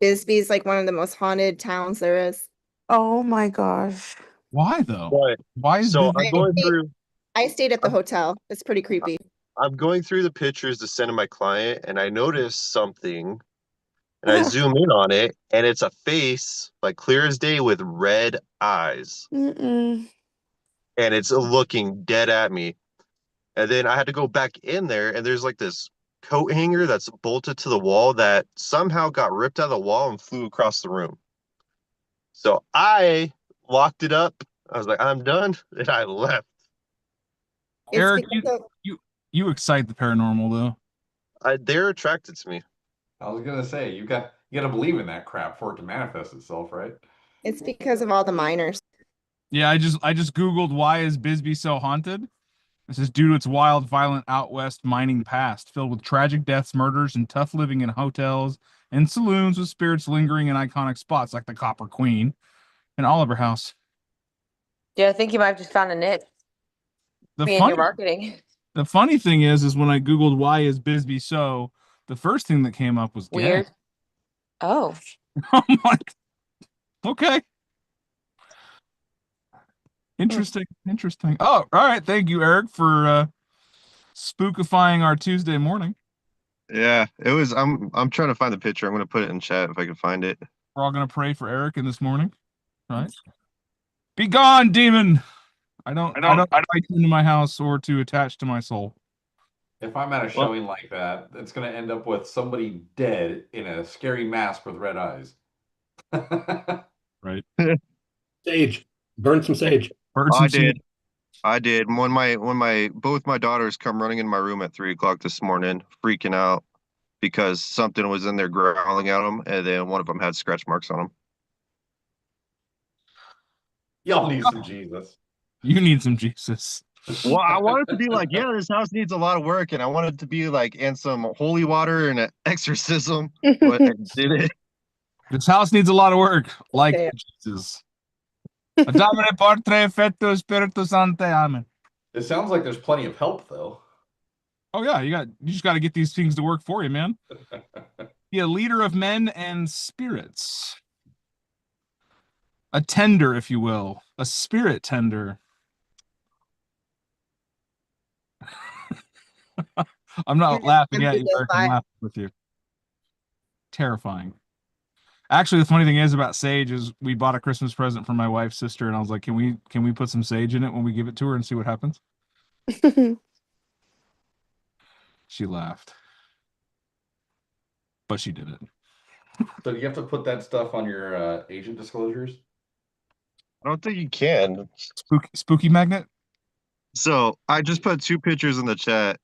Bisbee's like one of the most haunted towns there is. Oh my gosh. Why though? But Why is so Bisbee I so? stayed, I stayed at the I'm, hotel. It's pretty creepy. I'm going through the pictures to send to my client, and I noticed something, and I zoom in on it, and it's a face like clear as day with red eyes, Mm-mm. and it's looking dead at me. And then I had to go back in there, and there's like this coat hanger that's bolted to the wall that somehow got ripped out of the wall and flew across the room. So I locked it up. I was like, I'm done, and I left. It's Eric, because of you you excite the paranormal though. They're attracted to me. I was gonna say you gotta believe in that crap for it to manifest itself, right? it's because of all the miners. Yeah, I just Googled why is Bisbee so haunted? This is due to its wild, violent out west mining past, filled with tragic deaths, murders, and tough living in hotels and saloons with spirits lingering in iconic spots like the Copper Queen and Oliver House. Yeah, I think you might have just found a niche. The Me and your funny marketing. the funny thing is when I Googled why is Bisbee so, the first thing that came up was gay. Weird. Oh. I'm like, okay. Hmm. Interesting. Oh, all right. Thank you, Eric, for spookifying our Tuesday morning. Yeah, it was. I'm trying to find the picture. I'm gonna put it in chat if I can find it. We're all gonna pray for Eric in this morning, right? Be gone, demon. I don't invite you into my house or to attach to my soul. If I'm at a Well, showing like that, it's gonna end up with somebody dead in a scary mask with red eyes. Right. Sage. Burn some sage. Birds I and seed. did. I did. When my both my daughters come running in my room at 3 o'clock this morning, freaking out because something was in there growling at them, and then one of them had scratch marks on them. Y'all need some Jesus. You need some Jesus. Well, I wanted to be like, yeah, this house needs a lot of work, and I wanted to be like in some holy water and an exorcism, but I did it. This house needs a lot of work, like Okay. Jesus. Domine Patre Fecto Spiritus Sancte. Amen. It sounds like there's plenty of help though. Oh yeah, you just got to get these things to work for you, man. Be a leader of men and spirits. A tender, if you will, a spirit tender. I'm not laughing at you, Eric. I'm laughing with you. Terrifying. Actually, the funny thing is about sage is we bought a Christmas present for my wife's sister, and I was like, "Can we put some sage in it when we give it to her and see what happens?" She laughed, but she did it. So you have to put that stuff on your agent disclosures. I don't think you can. Spooky magnet. So I just put two pictures in the chat,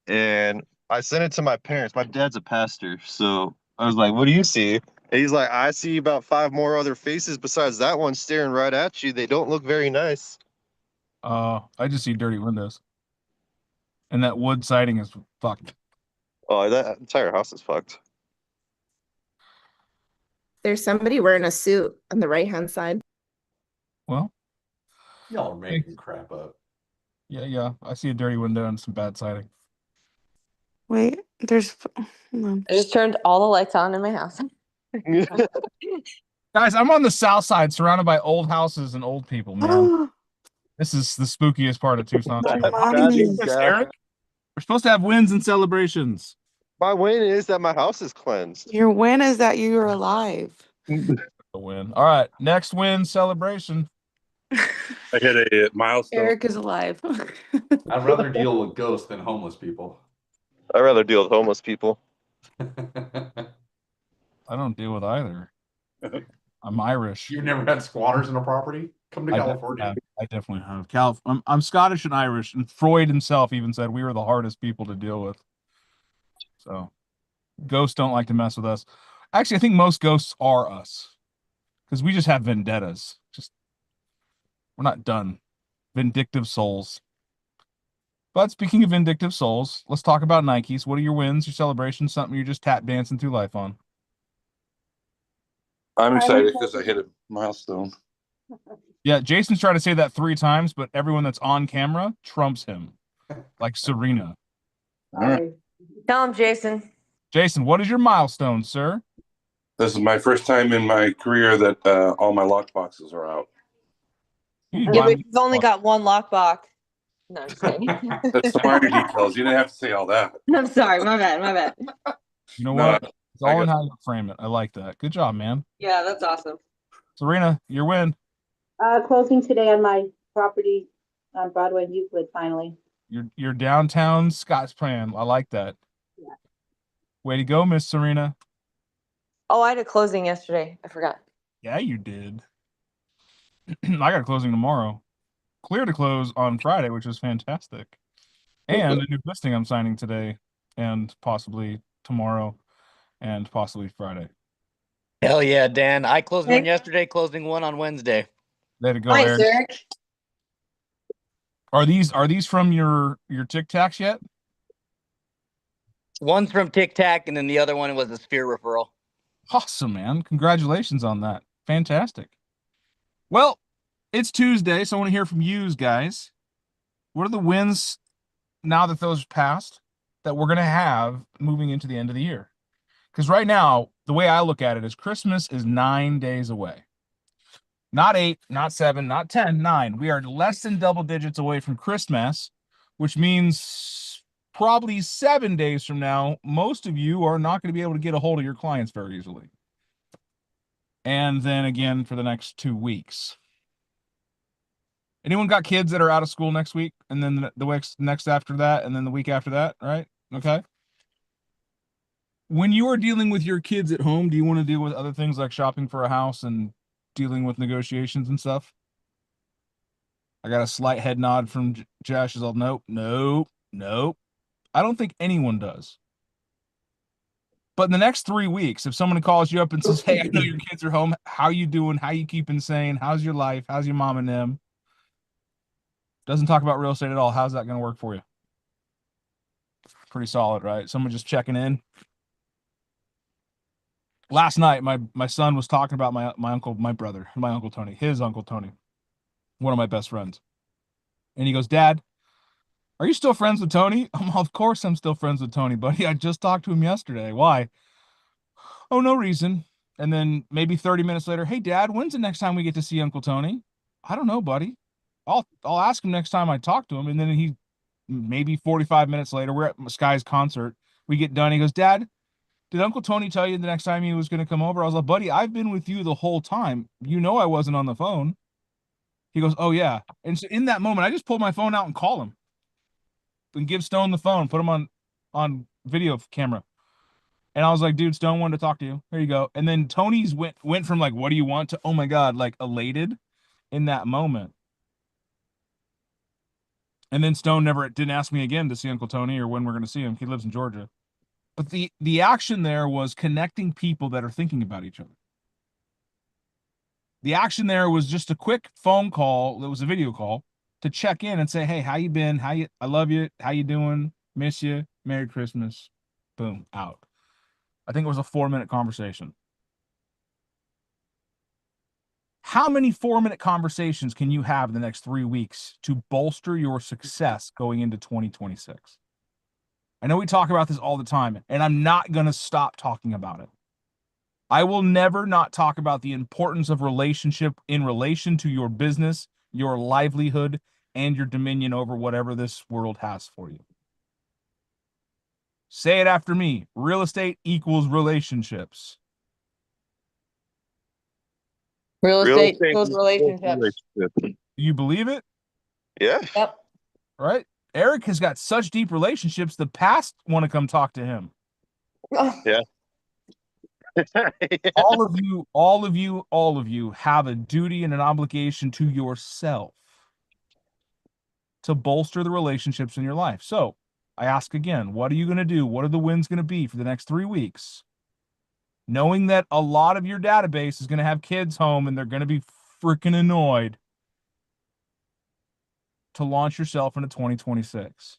and I sent it to my parents. My dad's a pastor, so I was like, "What do you see?" And he's like, "I see about five more other faces besides that one staring right at you. They don't look very nice." I just see dirty windows, and that wood siding is fucked. Oh, that entire house is fucked. There's somebody wearing a suit on the right-hand side. Well, Y'all are making crap up. yeah. I see a dirty window and some bad siding. Wait, there's hold on. I just turned all the lights on in my house. Guys, I'm on the south side, surrounded by old houses and old people, man. This is the spookiest part of Tucson. Mommy. Eric, we're supposed to have wins and celebrations. My win is that my house is cleansed. Your win is that you're alive. A win. All right, next win celebration. I hit a milestone. Eric is alive. I'd rather deal with ghosts than homeless people. I'd rather deal with homeless people. I don't deal with either. I'm Irish. You've never had squatters in a property? Come to California. I definitely have. I'm Scottish and Irish, and Freud himself even said we were the hardest people to deal with. So, ghosts don't like to mess with us. Actually, I think most ghosts are us, because we just have vendettas. We're not done. Vindictive souls. But speaking of vindictive souls, let's talk about Nikes. What are your wins, your celebrations, something you're just tap dancing through life on? I'm excited because I hit a milestone. Yeah, Jason's tried to say that 3 times, but everyone that's on camera trumps him, like Serena. All right. Tell him, Jason. Jason, what is your milestone, sir? This is my first time in my career that all my lock boxes are out. You Yeah, buy but me- you've only got one lockbox. No, I'm just kidding. That's the minor details. You didn't have to say all that. I'm sorry, my bad, my bad. You know No, what? It's all in got- how you frame it. I like that. Good job, man. Yeah, that's awesome. Serena, your win. Closing today on my property on Broadway and Euclid, finally. Your downtown Scott's plan. I like that. Yeah. Way to go, Miss Serena. Oh, I had a closing yesterday. I forgot. Yeah, you did. I got a closing tomorrow. Clear to close on Friday, which is fantastic. And a new listing I'm signing today and possibly tomorrow and possibly Friday. Hell yeah, Dan. I closed one Okay. yesterday, closing one on Wednesday. There to go, Nice, Eric. Eric. Are these from your Tic Tacs yet? One's from Tic Tac, and then the other one was a Sphere referral. Awesome, man. Congratulations on that. Fantastic. Well, it's Tuesday, so I want to hear from you guys. What are the wins now that those passed that we're going to have moving into the end of the year? Because right now, the way I look at it is Christmas is 9 days away. Not 8, not 7, not 10, 9. We are less than double digits away from Christmas, which means probably 7 days from now, most of you are not going to be able to get a hold of your clients very easily. And then again for the next 2 weeks. Anyone got kids that are out of school next week? And then the week next after that, and then the week after that, right? Okay. When you are dealing with your kids at home, do you want to deal with other things like shopping for a house and dealing with negotiations and stuff? I got a slight head nod from Josh. Is all nope. I don't think anyone does. But in the next 3 weeks, if someone calls you up and says, "Hey, I know your kids are home. How you doing? How you keeping sane? How's your life? How's your mom and them?" Doesn't talk about real estate at all. How's that going to work for you? Pretty solid, right? Someone just checking in. Last night, my son was talking about my uncle Tony, his Uncle Tony, one of my best friends. And he goes, "Dad, are you still friends with Tony?" Of course I'm still friends with Tony, buddy. I just talked to him yesterday. Why? Oh, no reason. And then maybe 30 minutes later, "Hey, Dad, when's the next time we get to see Uncle Tony?" "I don't know, buddy. I'll ask him next time I talk to him." And then maybe 45 minutes later, we're at Sky's concert. We get done. He goes, "Dad, did Uncle Tony tell you the next time he was going to come over?" I was like, "Buddy, I've been with you the whole time. You know I wasn't on the phone." He goes, "Oh, yeah." And so in that moment, I just pulled my phone out and call him. And give Stone the phone, put him on video camera. And I was like, "Dude, Stone wanted to talk to you. Here you go." And then Tony's went from like, "What do you want?" to, "Oh my God," like elated in that moment. And then Stone didn't ask me again to see Uncle Tony or when we're going to see him. He lives in Georgia. But the action there was connecting people that are thinking about each other. The action there was just a quick phone call. That was a video call to check in and say, "Hey, how you been? I love you. How you doing? Miss you. Merry Christmas." Boom, out. I think it was a 4-minute conversation. How many 4-minute conversations can you have in the next 3 weeks to bolster your success going into 2026? I know we talk about this all the time, and I'm not going to stop talking about it. I will never not talk about the importance of relationship in relation to your business, your livelihood, and your dominion over whatever this world has for you. Say it after me. Real estate equals relationships. Real estate equals relationships. relationship. Do you believe it? Yeah. Yep. Right? Eric has got such deep relationships, the past want to come talk to him. Yeah. All of you have a duty and an obligation to yourself to bolster the relationships in your life. So I ask again, what are you going to do? What are the wins going to be for the next 3 weeks? Knowing that a lot of your database is going to have kids home and they're going to be freaking annoyed to launch yourself into 2026.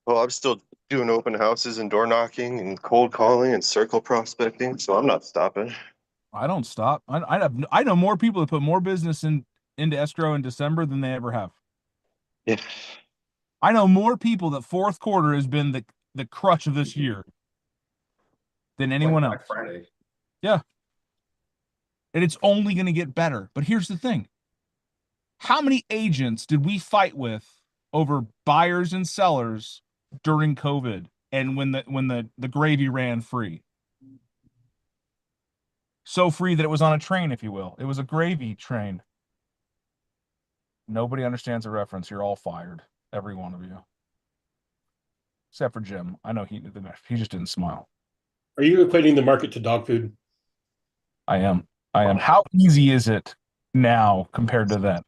Well, I'm still doing open houses and door knocking and cold calling and circle prospecting, so I'm not stopping. I don't stop. I know more people that put more business into escrow in December than they ever have. Yeah. I know more people that fourth quarter has been the crutch of this year. than anyone Black else. Friday. Yeah. And it's only going to get better. But here's the thing. How many agents did we fight with over buyers and sellers during COVID and when the gravy ran free? So free that it was on a train, if you will. It was a gravy train. Nobody understands the reference. You're all fired. Every one of you. Except for Jim. I know he just didn't smile. Are you equating the market to dog food? I am. How easy is it now compared to then?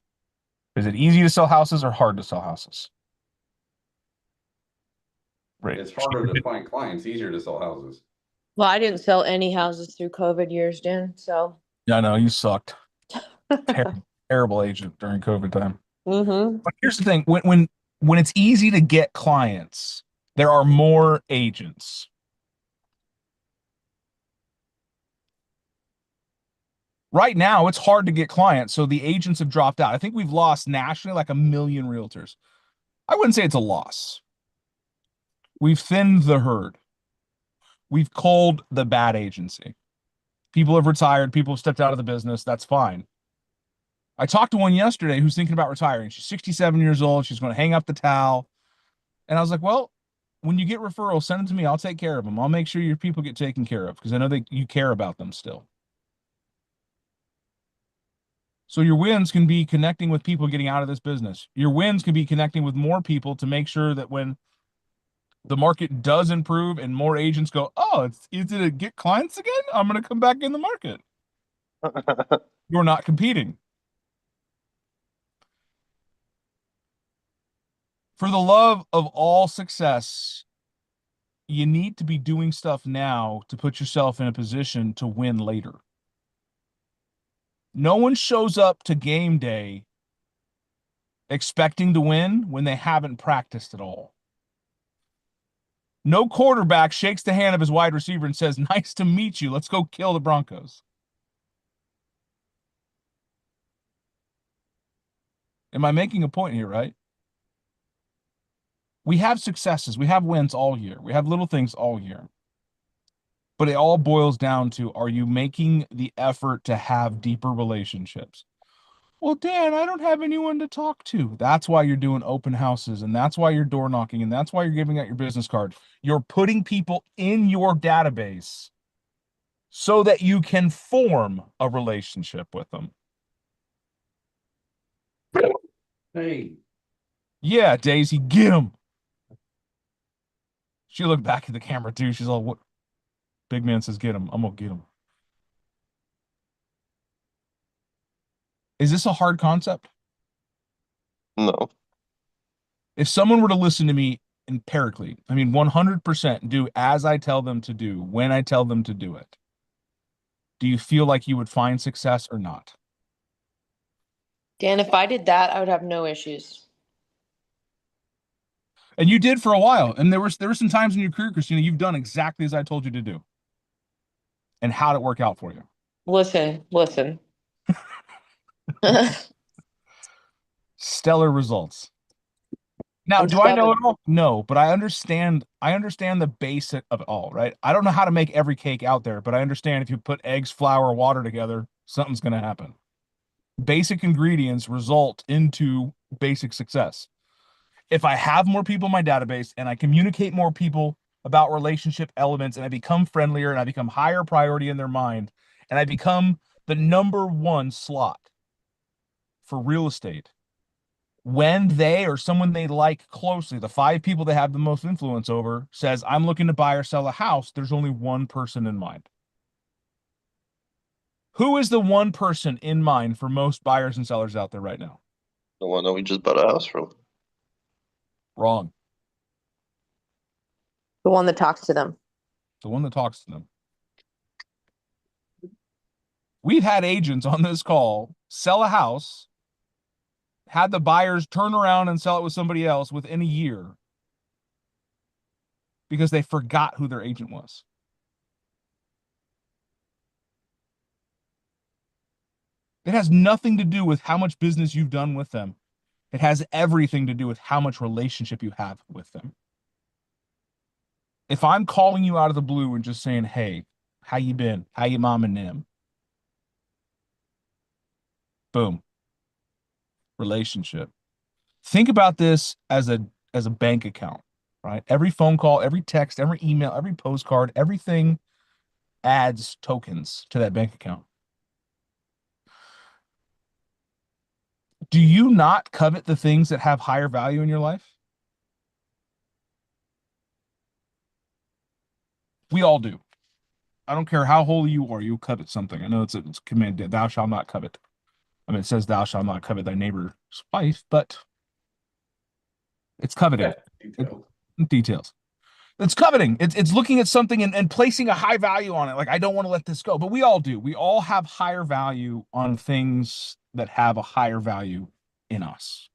Is it easy to sell houses or hard to sell houses? Right. It's harder to find clients, easier to sell houses. Well, I didn't sell any houses through COVID years, Dan, so. Yeah, I know, you sucked. Terrible agent during COVID time. Mm-hmm. But here's the thing, when it's easy to get clients, there are more agents. Right now, it's hard to get clients, so the agents have dropped out. I think we've lost nationally like 1 million realtors. I wouldn't say it's a loss. We've thinned the herd. We've culled the bad agency. People have retired. People have stepped out of the business. That's fine. I talked to one yesterday who's thinking about retiring. She's 67 years old. She's going to hang up the towel. And I was like, well, when you get referrals, send them to me. I'll take care of them. I'll make sure your people get taken care of because I know that you care about them still. So your wins can be connecting with people getting out of this business. Your wins can be connecting with more people to make sure that when the market does improve and more agents go, oh, it's easy to get clients again, I'm going to come back in the market. You're not competing. For the love of all success, you need to be doing stuff now to put yourself in a position to win later. No one shows up to game day expecting to win when they haven't practiced at all. No quarterback shakes the hand of his wide receiver and says, nice to meet you. Let's go kill the Broncos. Am I making a point here, right? We have successes. We have wins all year. We have little things all year. But it all boils down to, are you making the effort to have deeper relationships? Well, Dan, I don't have anyone to talk to. That's why you're doing open houses, and that's why you're door knocking, and that's why you're giving out your business card. You're putting people in your database so that you can form a relationship with them. Hey. Yeah, Daisy, get him. She looked back at the camera too. She's all, what? Big man says, get him. I'm going to get him. Is this a hard concept? No. If someone were to listen to me empirically, I mean, 100% do as I tell them to do, when I tell them to do it, do you feel like you would find success or not? Dan, if I did that, I would have no issues. And you did for a while. And there were some times in your career, Christina, you've done exactly as I told you to do. And how'd it work out for you? Listen. Stellar results. Now, do I know it all? No, but I understand the basic of it all, right? I don't know how to make every cake out there, but I understand if you put eggs, flour, water together, something's going to happen. Basic ingredients result into basic success. If I have more people in my database and I communicate more people about relationship elements and I become friendlier and I become higher priority in their mind and I become the #1 slot for real estate, when they or someone they like closely, the 5 people they have the most influence over, says, I'm looking to buy or sell a house, there's only one person in mind. Who is the one person in mind for most buyers and sellers out there right now? The one that we just bought a house from. Wrong. The one that talks to them. The one that talks to them. We've had agents on this call sell a house, had the buyers turn around and sell it with somebody else within a year because they forgot who their agent was. It has nothing to do with how much business you've done with them. It has everything to do with how much relationship you have with them. If I'm calling you out of the blue and just saying, hey, how you been? How you mom and them? Boom. Relationship. Think about this as a bank account, right? Every phone call, every text, every email, every postcard, everything adds tokens to that bank account. Do you not covet the things that have higher value in your life? We all do. I don't care how holy you are, you covet something. I know it's commanded, thou shalt not covet. I mean, it says thou shalt not covet thy neighbor's wife, but it's coveting. Details. It's coveting. It's looking at something and placing a high value on it. Like, I don't want to let this go, but we all do. We all have higher value on things that have a higher value in us.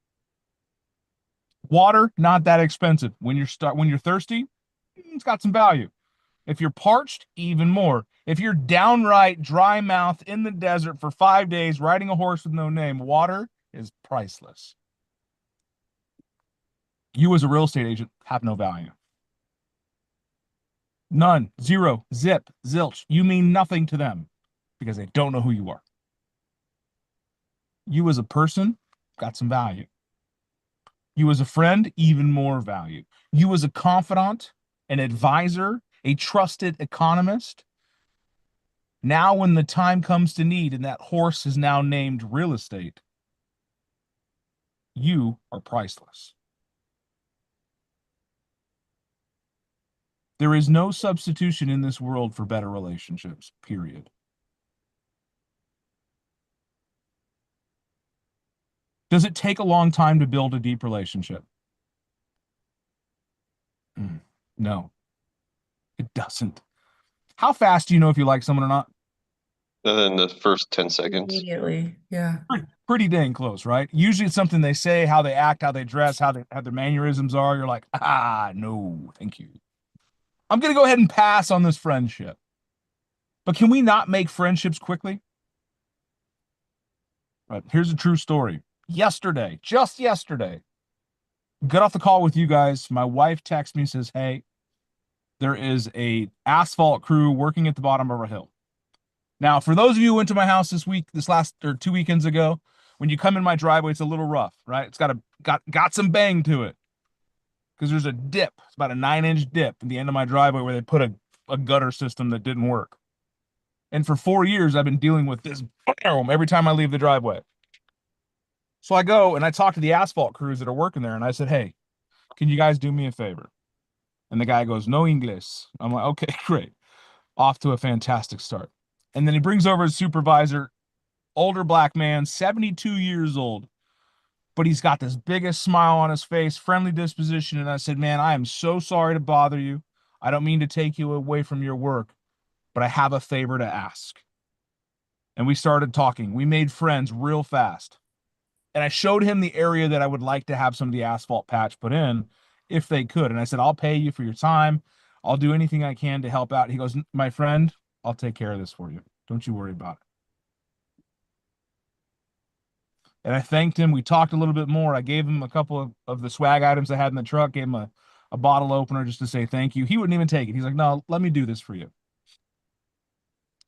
Water, not that expensive. When you're thirsty, it's got some value. If you're parched, even more. If you're downright dry mouth in the desert for 5 days, riding a horse with no name, water is priceless. You as a real estate agent have no value. None, zero, zip, zilch. You mean nothing to them because they don't know who you are. You as a person got some value. You as a friend, even more value. You as a confidant, an advisor, a trusted economist. Now when the time comes to need and that horse is now named real estate, you are priceless. There is no substitution in this world for better relationships, period. Does it take a long time to build a deep relationship? No, it doesn't. How fast do you know if you like someone or not? In the first 10 seconds. Immediately. Yeah. Pretty dang close, right? Usually it's something they say, how they act, how they dress, how their mannerisms are. You're like, no, thank you. I'm going to go ahead and pass on this friendship. But can we not make friendships quickly? Right. Here's a true story. Yesterday, just yesterday, got off the call with you guys. My wife texts me and says, hey, there is a asphalt crew working at the bottom of a hill. Now, for those of you who went to my house this last 2 weekends ago, when you come in my driveway, it's a little rough, right? It's got some bang to it. Because there's a dip. It's about a 9-inch dip at the end of my driveway where they put a gutter system that didn't work. And for 4 years, I've been dealing with this every time I leave the driveway. So I go and I talk to the asphalt crews that are working there. And I said, hey, can you guys do me a favor? And the guy goes, no English. I'm like, okay, great. Off to a fantastic start. And then he brings over his supervisor, older black man, 72 years old. But he's got this biggest smile on his face, friendly disposition. And I said, man, I am so sorry to bother you. I don't mean to take you away from your work, but I have a favor to ask. And we started talking. We made friends real fast. And I showed him the area that I would like to have some of the asphalt patch put in if they could. And I said, I'll pay you for your time. I'll do anything I can to help out. He goes, my friend, I'll take care of this for you. Don't you worry about it. And I thanked him. We talked a little bit more. I gave him a couple of the swag items I had in the truck, gave him a bottle opener just to say thank you. He wouldn't even take it. He's like, no, let me do this for you.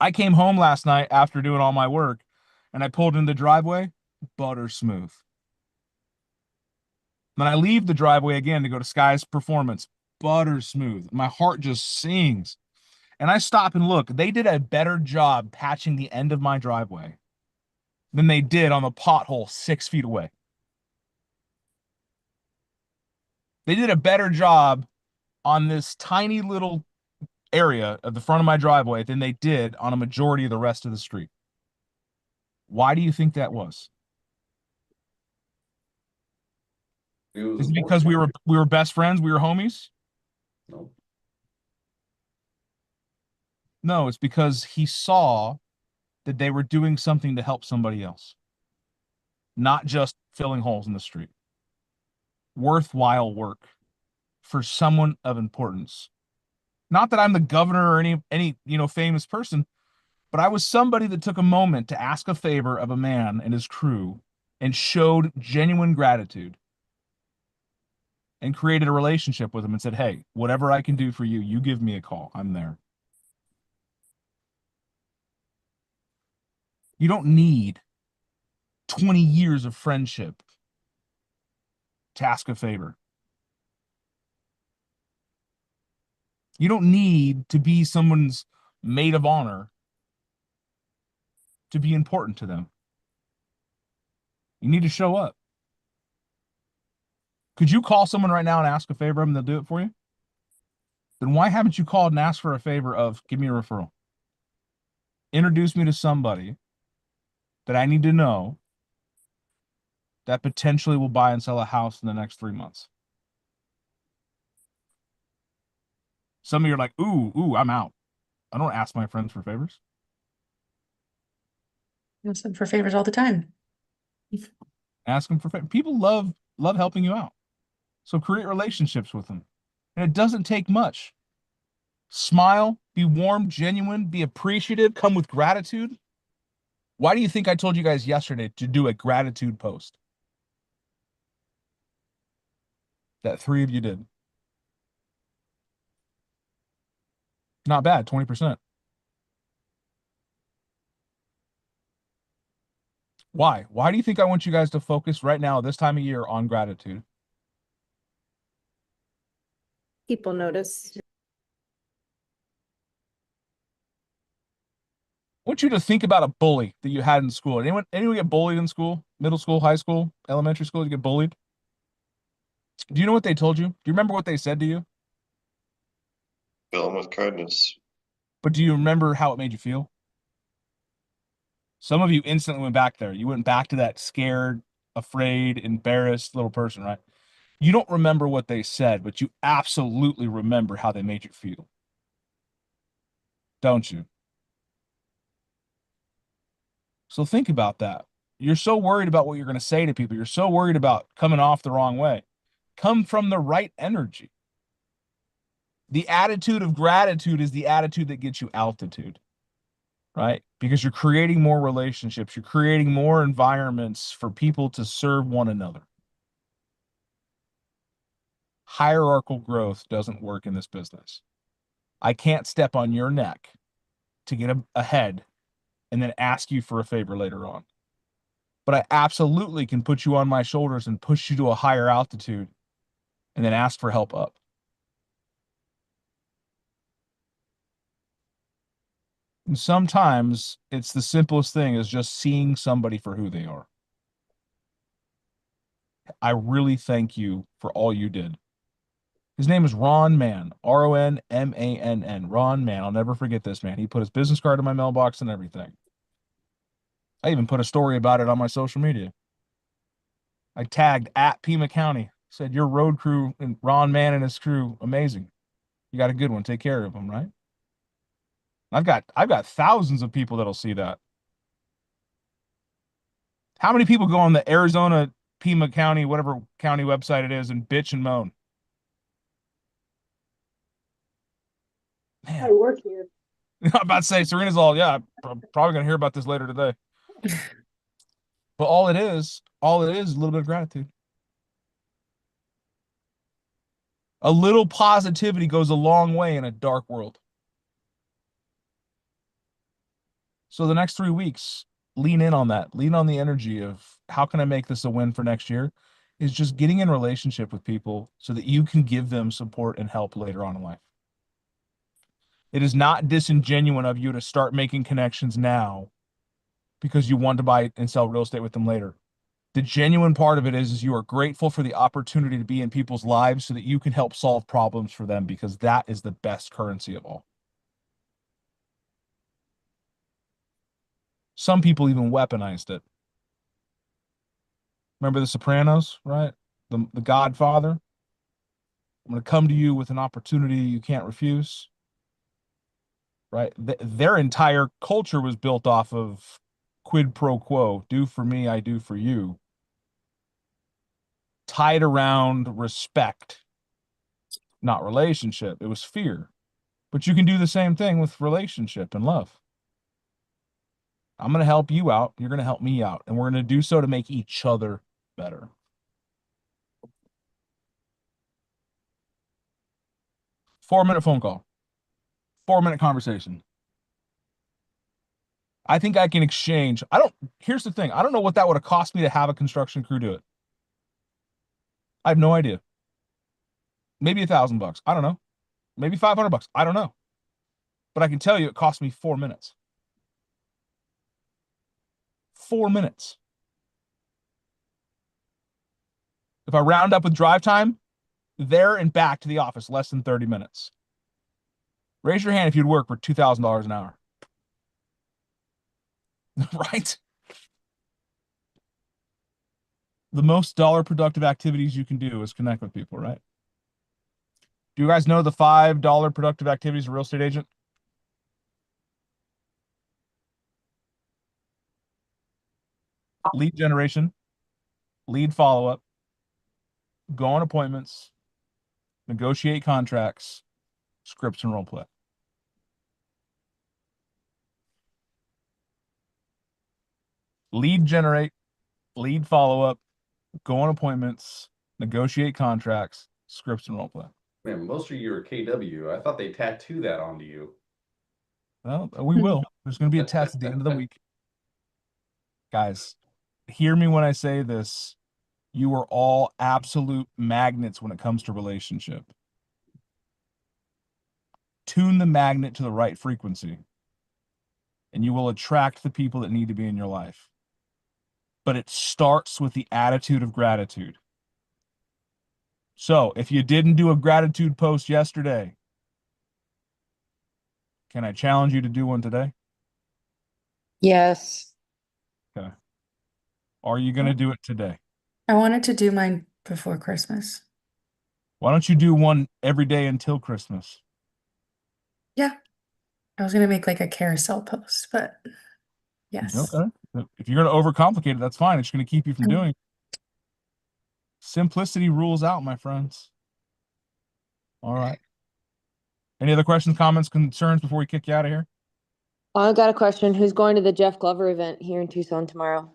I came home last night after doing all my work, and I pulled in the driveway, butter smooth. Then I leave the driveway again to go to Sky's Performance, butter smooth. My heart just sings. And I stop and look. They did a better job patching the end of my driveway than they did on the pothole 6 feet away. They did a better job on this tiny little area of the front of my driveway than they did on a majority of the rest of the street. Why do you think that was? Is it because we were best friends? We were homies? No. No, it's because he saw that they were doing something to help somebody else, not just filling holes in the street. Worthwhile work for someone of importance. Not that I'm the governor or any famous person, but I was somebody that took a moment to ask a favor of a man and his crew and showed genuine gratitude. and created a relationship with them and said, hey, whatever I can do for you, you give me a call. I'm there. You don't need 20 years of friendship to ask a favor. You don't need to be someone's maid of honor to be important to them. You need to show up. Could you call someone right now and ask a favor and they'll do it for you? Then why haven't you called and asked for a favor of give me a referral? Introduce me to somebody that I need to know that potentially will buy and sell a house in the next 3 months. Some of you are like, ooh, I'm out. I don't ask my friends for favors. Ask them for favors all the time. Ask them for favors. People love helping you out. So create relationships with them. And it doesn't take much. Smile, be warm, genuine, be appreciative, come with gratitude. Why do you think I told you guys yesterday to do a gratitude post? That 3 of you did. Not bad, 20%. Why? Why do you think I want you guys to focus right now, this time of year, on gratitude? People notice. I want you to think about a bully that you had in school. Anyone get bullied in school? Middle school, high school, elementary school, you get bullied? Do you know what they told you? Do you remember what they said to you? Fill them with kindness. But do you remember how it made you feel? Some of you instantly went back there. You went back to that scared, afraid, embarrassed little person, right? You don't remember what they said, but you absolutely remember how they made you feel. Don't you? So think about that. You're so worried about what you're going to say to people. You're so worried about coming off the wrong way. Come from the right energy. The attitude of gratitude is the attitude that gets you altitude, right? Because you're creating more relationships. You're creating more environments for people to serve one another. Hierarchical growth doesn't work in this business. I can't step on your neck to get ahead and then ask you for a favor later on. But I absolutely can put you on my shoulders and push you to a higher altitude and then ask for help up. And sometimes it's the simplest thing is just seeing somebody for who they are. I really thank you for all you did. His name is Ron Mann, Ronmann, Ron Mann. I'll never forget this, man. He put his business card in my mailbox and everything. I even put a story about it on my social media. I tagged at Pima County, said your road crew and Ron Mann and his crew, amazing. You got a good one. Take care of them, right? I've got thousands of people that'll see that. How many people go on the Arizona Pima County, whatever county website it is, and bitch and moan? Man. I work here. I'm about to say Serena's all, yeah, I'm probably gonna hear about this later today. But all it is a little bit of gratitude. A little positivity goes a long way in a dark world. So the next 3 weeks, lean in on that. Lean on the energy of how can I make this a win for next year? Is just getting in relationship with people so that you can give them support and help later on in life. It is not disingenuous of you to start making connections now because you want to buy and sell real estate with them later. The genuine part of it is you are grateful for the opportunity to be in people's lives so that you can help solve problems for them, because that is the best currency of all. Some people even weaponized it. Remember The Sopranos, right? The Godfather. I'm going to come to you with an opportunity you can't refuse. Right? Their entire culture was built off of quid pro quo. Do for me, I do for you. Tied around respect, not relationship. It was fear. But you can do the same thing with relationship and love. I'm going to help you out. You're going to help me out. And we're going to do so to make each other better. 4-minute phone call. 4-minute conversation. I think I can exchange. Here's the thing. I don't know what that would have cost me to have a construction crew do it. I have no idea. Maybe $1,000. I don't know. Maybe $500. I don't know. But I can tell you it cost me 4 minutes. 4 minutes. If I round up with drive time, there and back to the office, less than 30 minutes. Raise your hand if you'd work for $2,000 an hour. Right? The most dollar productive activities you can do is connect with people, right? Do you guys know the $5 productive activities of a real estate agent? Lead generation, lead follow-up, go on appointments, negotiate contracts, scripts, and role play. Lead generate, lead follow-up, go on appointments, negotiate contracts, scripts, and role play. Man, most of you are KW. I thought they tattoo that onto you. Well, we will. There's going to be a test at the end of the week. Guys, hear me when I say this. You are all absolute magnets when it comes to relationship. Tune the magnet to the right frequency, and you will attract the people that need to be in your life. But it starts with the attitude of gratitude. So if you didn't do a gratitude post yesterday, can I challenge you to do one today? Yes. Okay. Are you going to do it today? I wanted to do mine before Christmas. Why don't you do one every day until Christmas? Yeah. I was going to make like a carousel post, but yes. Okay. If you're going to overcomplicate it, that's fine. It's going to keep you from doing it. Simplicity rules out, my friends. All right. Any other questions, comments, concerns before we kick you out of here? I got a question. Who's going to the Jeff Glover event here in Tucson tomorrow?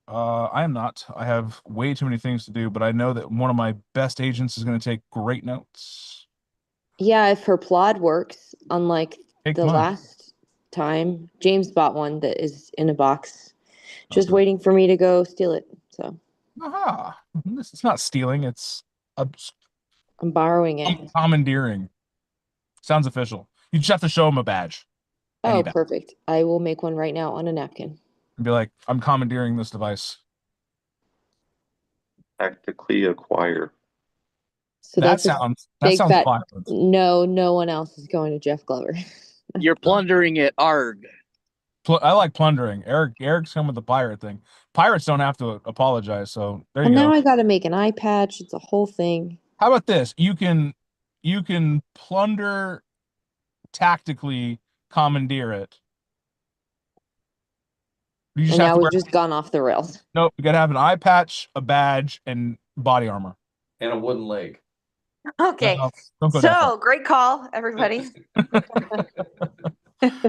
I am not. I have way too many things to do, but I know that one of my best agents is going to take great notes. Yeah, if her plod works, unlike Take the mine. last time. James bought one that is in a box. Just Okay. waiting for me to go steal it. So Aha. It's not stealing. It's I'm borrowing it. commandeering. Sounds official. You just have to show him a badge. Any Oh, badge. perfect. I will make one right now on a napkin. And be like, I'm commandeering this device. Tactically acquire. So That that's a sounds big fat violent. no. No one else is going to Jeff Glover. You're plundering it. Arg. I like plundering. Eric's come with the pirate thing. Pirates don't have to apologize, so there you Well, go. now I got to make an eye patch. It's a whole thing. How about this? You can plunder tactically, commandeer it. You just And have now to we've wear. just gone off the rails. Nope, you gotta have an eye patch, a badge, and body armor. And a wooden leg. Okay. No, don't go that So great call, everybody. far.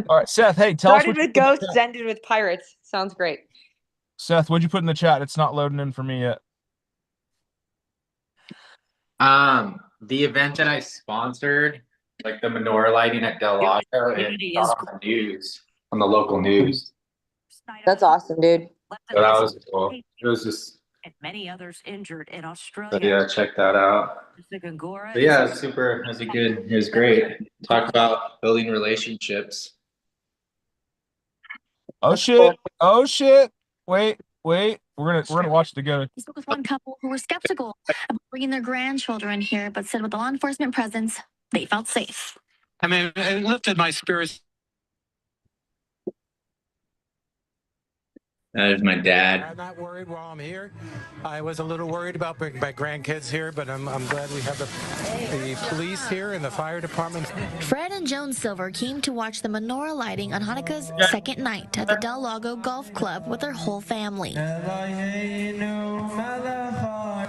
All right, Seth. Hey, tell us Started what you with put in the ghosts, chat. ended with pirates. Sounds great. Seth, what'd you put in the chat? It's not loading in for me yet. The event that I sponsored, like the menorah lighting at Del Lago, it got on the news, on the local news. That's awesome, dude. So that was cool. It was just, And many others injured in so Australia. yeah, check that out. But yeah, it was super. It was it was great. Talk about building relationships. Oh shit! Oh shit! Wait. We're gonna watch it together. He spoke with one couple who were skeptical about bringing their grandchildren here, but said with the law enforcement presence, they felt safe. I mean, it lifted my spirits. There's my dad. I'm not worried while I'm here. I was a little worried about bringing my grandkids here, but I'm glad we have the police here and the fire department. Fred and Joan Silver came to watch the menorah lighting on Hanukkah's second night at the Del Lago Golf Club with their whole family.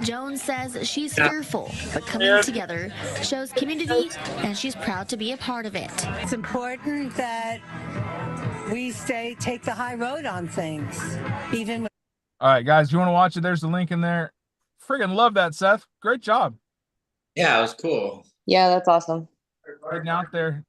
Joan says she's fearful, but coming together shows community, and she's proud to be a part of it. It's important that we take the high road on things, even with. All right, guys, you want to watch it? There's the link in there. Friggin' love that, Seth. Great job. Yeah, it was cool. Yeah, that's awesome. Heading out there.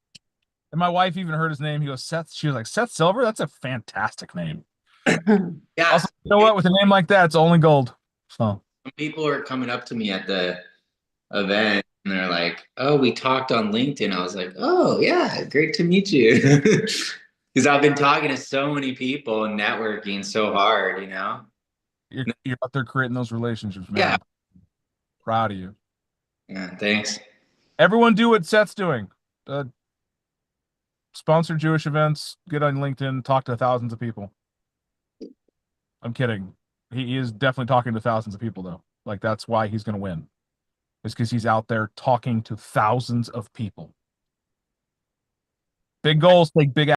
And my wife even heard his name. He goes, Seth. She was like, Seth Silver? That's a fantastic name. Yeah. Also, you know what? With a name like that, it's only gold. So Some people were coming up to me at the event and they're like, "Oh, we talked on LinkedIn." I was like, "Oh, yeah, great to meet you." Because I've been talking to so many people and networking so hard, you know? you're out there creating those relationships, man. Yeah. Proud of you. Yeah, thanks. Everyone do what Seth's doing. Sponsor Jewish events, get on LinkedIn, talk to thousands of people. I'm kidding. He is definitely talking to thousands of people, though. Like, that's why he's going to win. It's because he's out there talking to thousands of people. Big goals take big